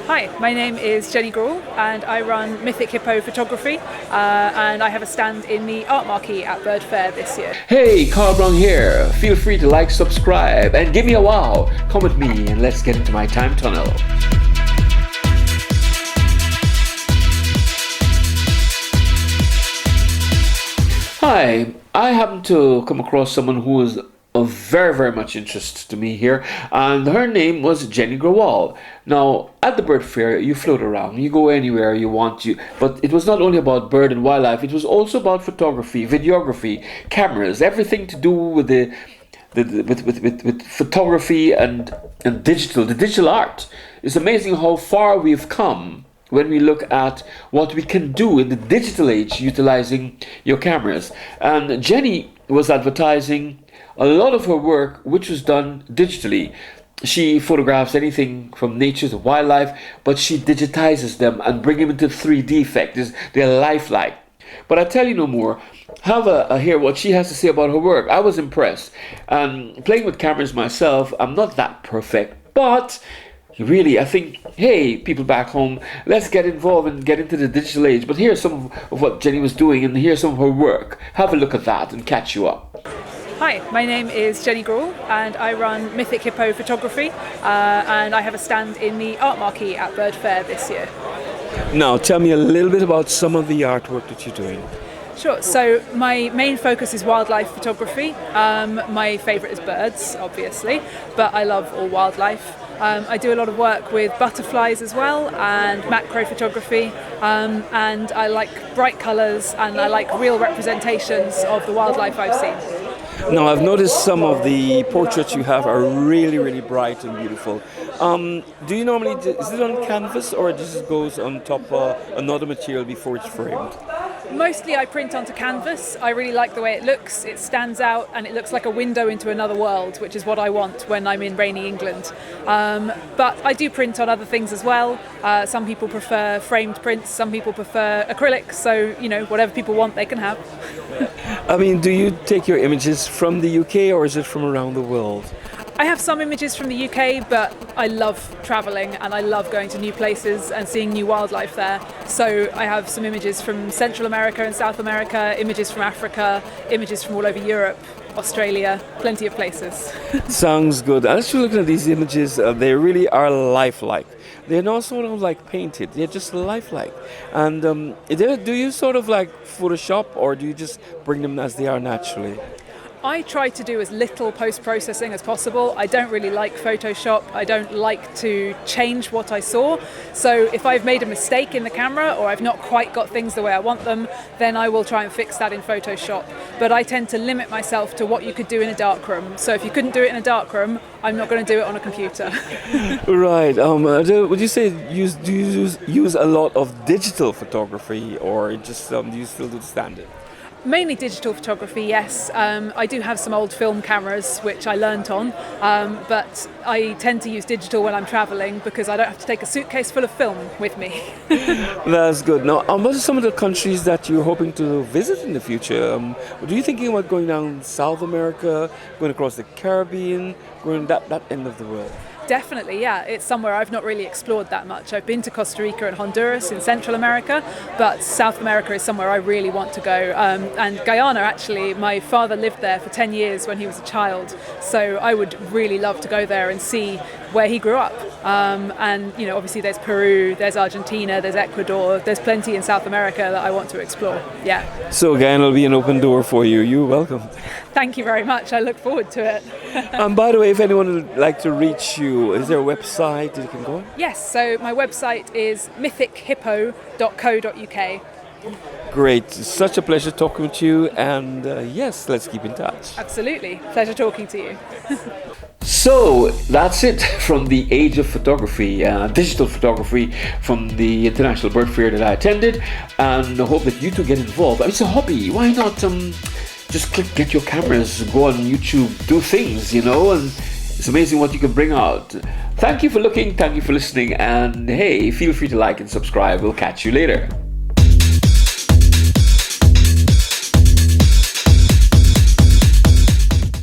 Hi, my name is Jenny Grewal and I run Mythic Hippo Photography and I have a stand in the art marquee at Bird Fair this year. Hey, Browne here. Feel free to like, subscribe, and give me a wow. Come with me and let's get into my time tunnel. Hi, I happen to come across someone who is of very much interest to me here, and her name was Jenny Grewal. Now, at the bird fair, you float around, you go anywhere you want to, but it was not only about bird and wildlife, it was also about photography, videography, cameras, everything to do with with photography and digital, the digital art. It's amazing how far we've come when we look at what we can do in the digital age utilizing your cameras. And Jenny was advertising a lot of her work which was done digitally. She photographs anything from nature to wildlife, but she digitizes them and bring them into 3D effect. They're lifelike. But I tell you no more. Have a hear what she has to say about her work. I was impressed. And playing with cameras myself, I'm not that perfect, but really, I think, hey, people back home, let's get involved and get into the digital age. But here's some of what Jenny was doing, and here's some of her work. Have a look at that and catch you up. Hi, my name is Jenny Grewal and I run Mythic Hippo Photography and I have a stand in the art marquee at Bird Fair this year. Now, tell me a little bit about some of the artwork that you're doing. Sure, so my main focus is wildlife photography. My favourite is birds, obviously, but I love all wildlife. I do a lot of work with butterflies as well and macro photography, and I like bright colours and I like real representations of the wildlife I've seen. Now, I've noticed some of the portraits you have are really bright and beautiful. Do you normally, is it on canvas or does it goes on top of another material before it's framed? Mostly I print onto canvas. I really like the way it looks. It stands out and it looks like a window into another world, which is what I want when I'm in rainy England. But I do print on other things as well. Some people prefer framed prints, some people prefer acrylics, so whatever people want they can have. I mean, do you take your images from the UK or is it from around the world? I have some images from the UK, but I love travelling and I love going to new places and seeing new wildlife there. So I have some images from Central America and South America, images from Africa, images from all over Europe, Australia, plenty of places. Sounds good. I was looking at these images, they really are lifelike. They're not sort of like painted, they're just lifelike. And do you sort of like Photoshop or do you just bring them as they are naturally? I try to do as little post-processing as possible. I don't really like Photoshop. I don't like to change what I saw. So if I've made a mistake in the camera or I've not quite got things the way I want them, then I will try and fix that in Photoshop. But I tend to limit myself to what you could do in a darkroom. So if you couldn't do it in a darkroom, I'm not going to do it on a computer. Right. Would you say do you use a lot of digital photography or just do you still do the standard? Mainly digital photography, yes. I do have some old film cameras which I learnt on, but I tend to use digital when I'm travelling because I don't have to take a suitcase full of film with me. That's good. Now, what are some of the countries that you're hoping to visit in the future? Do you thinking about going down South America, going across the Caribbean, going that end of the world? Definitely, yeah. It's somewhere I've not really explored that much. I've been to Costa Rica and Honduras in Central America, but South America is somewhere I really want to go. And Guyana, actually, my father lived there for 10 years when he was a child, so I would really love to go there and see where he grew up. And obviously there's Peru, there's Argentina, there's Ecuador, there's plenty in South America that I want to explore. Yeah. So Guyana will be an open door for you. You're welcome. Thank you very much. I look forward to it. By the way, if anyone would like to reach you, is there a website that you can go on? Yes, so my website is mythichippo.co.uk. Great. It's such a pleasure talking with you, and yes, let's keep in touch. Absolutely. Pleasure talking to you. So that's it from the age of photography, digital photography from the International Bird Fair that I attended, and I hope that you too get involved. It's a hobby. Why not just get your cameras, go on YouTube, do things, and it's amazing what you can bring out. Thank you for looking, thank you for listening, and hey, feel free to like and subscribe. We'll catch you later.